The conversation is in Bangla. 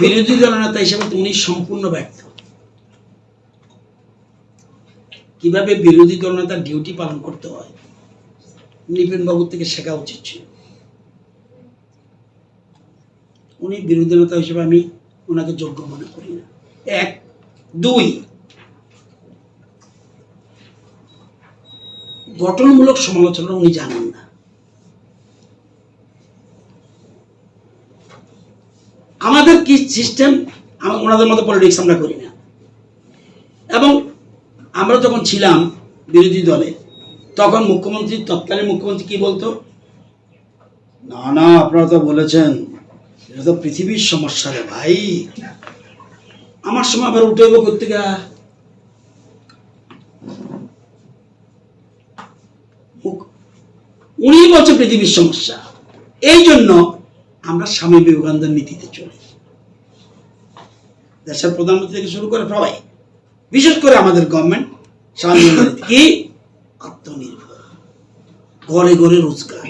বিরোধী দলনেতা হিসেবে উনি সম্পূর্ণ ব্যর্থ। কিভাবে বিরোধী দলনেতার ডিউটি পালন করতে হয় নিপেন বাবুর থেকে শেখা উচিত ছিল। উনি বিরোধী নেতা হিসেবে আমি ওনাকে যোগ্য মনে করি না। এক, দুই, গঠনমূলক সমালোচনা উনি জানেন না। আমাদের কি সিস্টেম, ওনাদের মতো পলিটিক্স আমরা করি না। এবং আমরা যখন ছিলাম বিরোধী দলে তখন মুখ্যমন্ত্রী, তৎকালীন মুখ্যমন্ত্রী কি বলতো, না না আপনারা তো বলেছেন এটা তো পৃথিবীর সমস্যা রে ভাই, আমার সময় আবার উঠে করতে গা। উনি বলছে পৃথিবীর সমস্যা। এই জন্য আমরা স্বামী বিবেকানন্দের নীতিতে চলি। দেশের প্রধানমন্ত্রী থেকে শুরু করে সবাই, বিশেষ করে আমাদের গভর্নমেন্ট স্বামী কি আত্মনির্ভর, ঘরে ঘরে রোজগার।